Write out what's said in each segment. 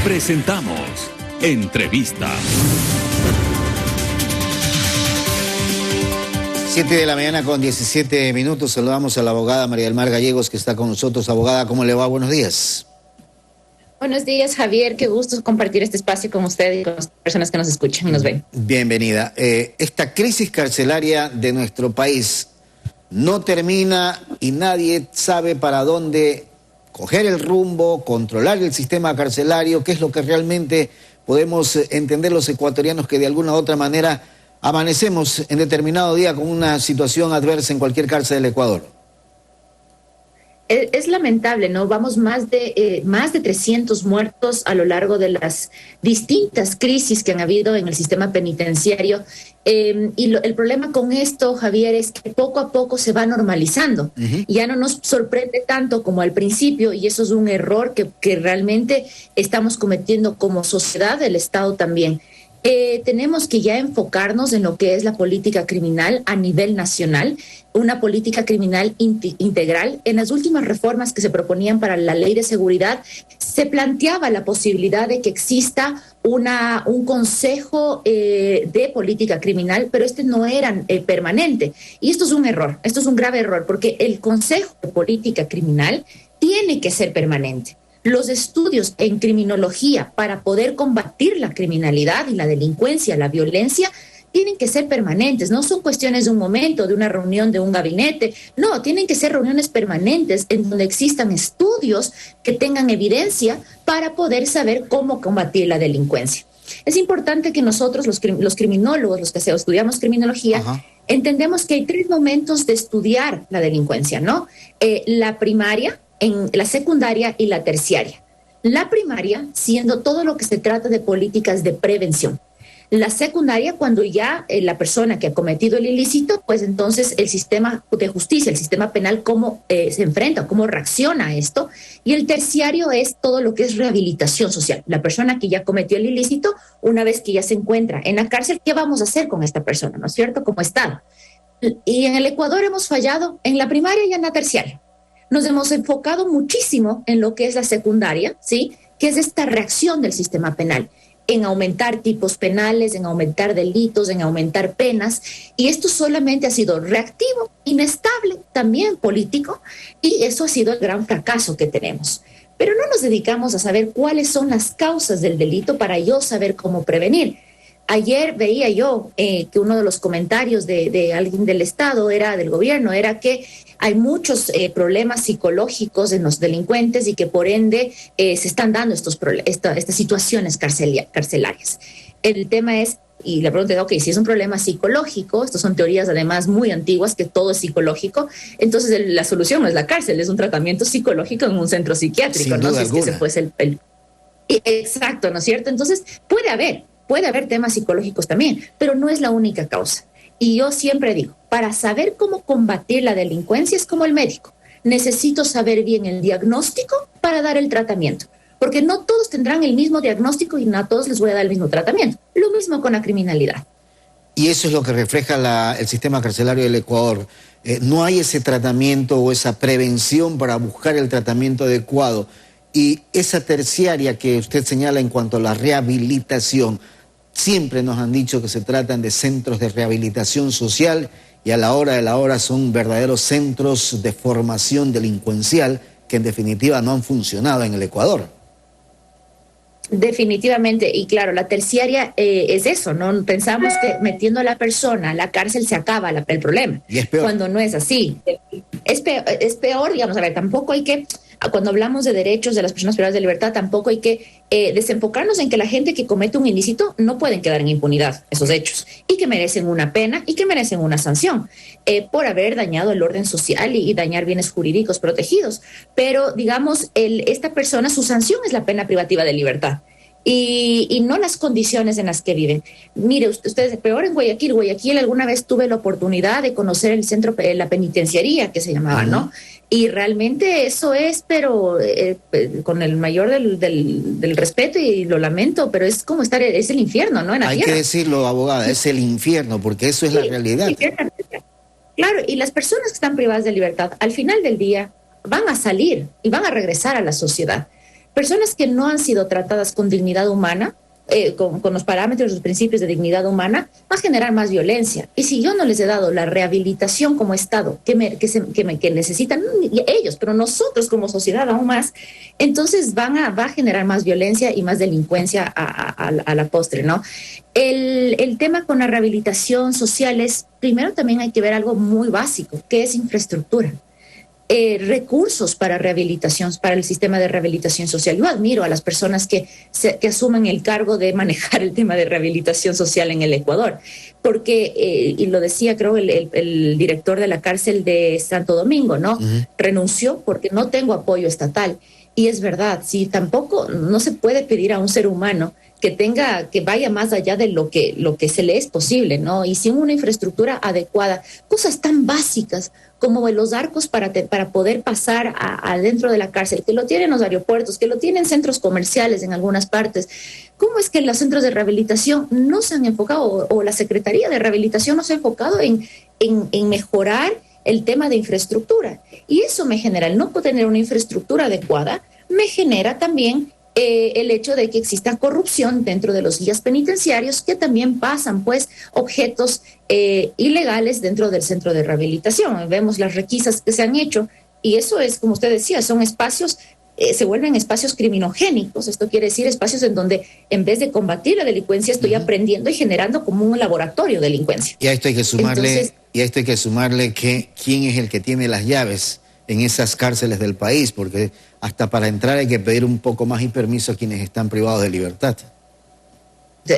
Presentamos Entrevista. 7:17 a.m. Saludamos a la abogada María del Mar Gallegos, que está con nosotros. Abogada, ¿cómo le va? Buenos días. Buenos días, Javier. Qué gusto compartir este espacio con usted y con las personas que nos escuchan y nos ven. Bienvenida. Esta crisis carcelaria de nuestro país no termina y nadie sabe para dónde coger el rumbo, controlar el sistema carcelario, qué es lo que realmente podemos entender los ecuatorianos que de alguna u otra manera amanecemos en determinado día con una situación adversa en cualquier cárcel del Ecuador. Es lamentable, ¿no? Vamos más de 300 muertos a lo largo de las distintas crisis que han habido en el sistema penitenciario. El problema con esto, Javier, es que poco a poco se va normalizando. Ya no nos sorprende tanto como al principio, y eso es un error que realmente estamos cometiendo como sociedad, el Estado también. Tenemos que ya enfocarnos en lo que es la política criminal a nivel nacional, una política criminal integral. En las últimas reformas que se proponían para la ley de seguridad, se planteaba la posibilidad de que exista un consejo de política criminal, pero este no era permanente. Y esto es un error, esto es un grave error, porque el consejo de política criminal tiene que ser permanente. Los estudios en criminología para poder combatir la criminalidad y la delincuencia, la violencia, tienen que ser permanentes. No son cuestiones de un momento, de una reunión de un gabinete. No, tienen que ser reuniones permanentes en donde existan estudios que tengan evidencia para poder saber cómo combatir la delincuencia. Es importante que nosotros, los criminólogos, los que estudiamos criminología, entendemos que hay 3 momentos de estudiar la delincuencia, ¿no? La primaria, en la secundaria y la terciaria. La primaria siendo todo lo que se trata de políticas de prevención. La secundaria, cuando ya la persona que ha cometido el ilícito, pues entonces el sistema de justicia, el sistema penal, cómo se enfrenta, cómo reacciona a esto. Y el terciario es todo lo que es rehabilitación social. La persona que ya cometió el ilícito, una vez que ya se encuentra en la cárcel, ¿qué vamos a hacer con esta persona? ¿No es cierto? Como Estado. Y en el Ecuador hemos fallado en la primaria y en la terciaria. Nos hemos enfocado muchísimo en lo que es la secundaria, ¿sí? Que es esta reacción del sistema penal, en aumentar tipos penales, en aumentar delitos, en aumentar penas, y esto solamente ha sido reactivo, inestable, también político, y eso ha sido el gran fracaso que tenemos. Pero no nos dedicamos a saber cuáles son las causas del delito para yo saber cómo prevenir. Ayer veía yo que uno de los comentarios de alguien del Estado, del gobierno, era que hay muchos problemas psicológicos en los delincuentes y que por ende se están dando estas situaciones carcelarias. El tema es, y la pregunta es, ok, si es un problema psicológico, estas son teorías además muy antiguas, que todo es psicológico, entonces la solución no es la cárcel, es un tratamiento psicológico en un centro psiquiátrico, ¿no? Si es que ese fuese Exacto, ¿no es cierto? Entonces puede haber temas psicológicos también, pero no es la única causa. Y yo siempre digo, para saber cómo combatir la delincuencia es como el médico. Necesito saber bien el diagnóstico para dar el tratamiento, porque no todos tendrán el mismo diagnóstico y no a todos les voy a dar el mismo tratamiento. Lo mismo con la criminalidad. Y eso es lo que refleja el sistema carcelario del Ecuador. No hay ese tratamiento o esa prevención para buscar el tratamiento adecuado. Y esa terciaria que usted señala en cuanto a la rehabilitación, siempre nos han dicho que se tratan de centros de rehabilitación social y a la hora de la hora son verdaderos centros de formación delincuencial que en definitiva no han funcionado en el Ecuador. Definitivamente, y claro, la terciaria es eso, ¿no? Pensamos que metiendo a la persona a la cárcel se acaba el problema. Y es peor. Cuando no es así. Es peor, digamos, a ver, tampoco hay que, cuando hablamos de derechos de las personas privadas de libertad, tampoco hay que desenfocarnos en que la gente que comete un ilícito no pueden quedar en impunidad, esos hechos, y que merecen una pena y que merecen una sanción por haber dañado el orden social y dañar bienes jurídicos protegidos. Pero, digamos, esta persona, su sanción es la pena privativa de libertad. Y no las condiciones en las que viven. Mire, ustedes, peor en Guayaquil. Guayaquil, alguna vez tuve la oportunidad de conocer el centro, la penitenciaría que se llamaba, ¿no? Y realmente eso es, pero con el mayor del respeto, y lo lamento, pero es como es el infierno, ¿no? En la tierra. Hay que decirlo, abogada, es el infierno, porque eso es la realidad. Claro, y las personas que están privadas de libertad, al final del día, van a salir y van a regresar a la sociedad. personas que no han sido tratadas con dignidad humana, con los parámetros, los principios de dignidad humana, va a generar más violencia. Y si yo no les he dado la rehabilitación como Estado que necesitan ellos, pero nosotros como sociedad aún más, entonces va a generar más violencia y más delincuencia a la postre, ¿no? El tema con la rehabilitación social es, primero también hay que ver algo muy básico, que es infraestructura. Recursos para rehabilitación, para el sistema de rehabilitación social. Yo admiro a las personas que asumen el cargo de manejar el tema de rehabilitación social en el Ecuador, porque, y lo decía creo el director de la cárcel de Santo Domingo, ¿no? Renunció porque no tengo apoyo estatal. Y es verdad, sí, tampoco no se puede pedir a un ser humano que vaya más allá de lo que se le es posible, ¿no? Y sin una infraestructura adecuada, cosas tan básicas como los arcos para poder pasar adentro de la cárcel, que lo tienen los aeropuertos, que lo tienen centros comerciales en algunas partes. ¿Cómo es que los centros de rehabilitación no se han enfocado, o la Secretaría de Rehabilitación no se ha enfocado en mejorar el tema de infraestructura? Y eso me genera, el no tener una infraestructura adecuada, me genera también el hecho de que exista corrupción dentro de los guías penitenciarios, que también pasan pues objetos ilegales dentro del centro de rehabilitación. Vemos las requisas que se han hecho y eso es, como usted decía, son espacios, se vuelven espacios criminogénicos. Esto quiere decir espacios en donde en vez de combatir la delincuencia estoy aprendiendo y generando como un laboratorio de delincuencia. Y a esto hay que sumarle, que quién es el que tiene las llaves en esas cárceles del país, porque hasta para entrar hay que pedir un poco más y permiso a quienes están privados de libertad.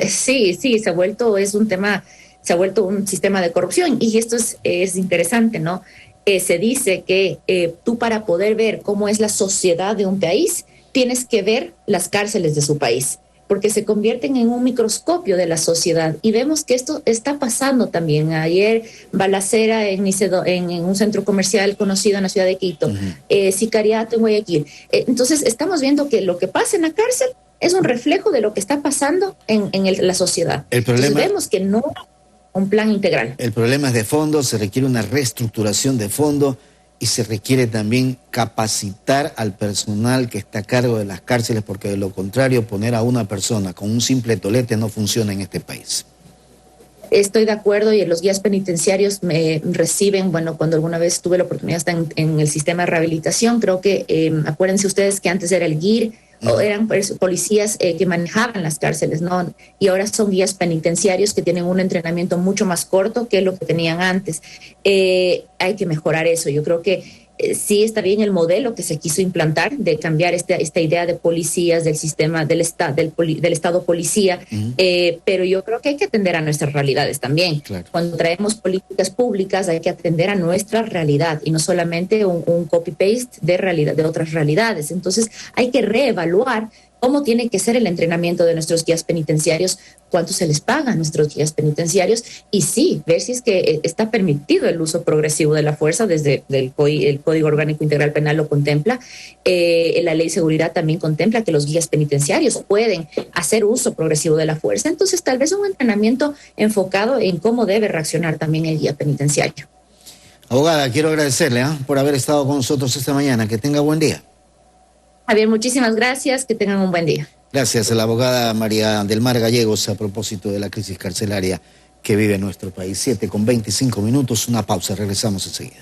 Sí, se ha vuelto un sistema de corrupción, y esto es interesante, ¿no? Se dice que tú, para poder ver cómo es la sociedad de un país, tienes que ver las cárceles de su país, porque se convierten en un microscopio de la sociedad. Y vemos que esto está pasando también. Ayer, balacera en un centro comercial conocido en la ciudad de Quito, sicariato en Guayaquil. Entonces, estamos viendo que lo que pasa en la cárcel es un reflejo de lo que está pasando en la sociedad. Entonces, vemos que no hay un plan integral. El problema es de fondo, se requiere una reestructuración de fondo, y se requiere también capacitar al personal que está a cargo de las cárceles, porque de lo contrario, poner a una persona con un simple tolete no funciona en este país. Estoy de acuerdo, y los guías penitenciarios me reciben, bueno, cuando alguna vez tuve la oportunidad de estar en el sistema de rehabilitación, creo que, acuérdense ustedes que antes era el GIR, o eran policías que manejaban las cárceles, ¿no? Y ahora son guías penitenciarios que tienen un entrenamiento mucho más corto que lo que tenían antes. Hay que mejorar eso. Yo creo que sí está bien el modelo que se quiso implantar de cambiar esta idea de policías, del sistema del Estado policía, pero yo creo que hay que atender a nuestras realidades también. Claro. Cuando traemos políticas públicas hay que atender a nuestra realidad y no solamente un copy-paste de otras realidades. Entonces hay que reevaluar cómo tiene que ser el entrenamiento de nuestros guías penitenciarios, cuánto se les paga a nuestros guías penitenciarios, y sí, ver si es que está permitido el uso progresivo de la fuerza. Desde el Código Orgánico Integral Penal lo contempla, la Ley de Seguridad también contempla que los guías penitenciarios pueden hacer uso progresivo de la fuerza. Entonces, tal vez un entrenamiento enfocado en cómo debe reaccionar también el guía penitenciario. Abogada, quiero agradecerle por haber estado con nosotros esta mañana. Que tenga buen día. Javier, muchísimas gracias, que tengan un buen día. Gracias a la abogada María del Mar Gallegos a propósito de la crisis carcelaria que vive nuestro país. 7:25, una pausa, regresamos enseguida.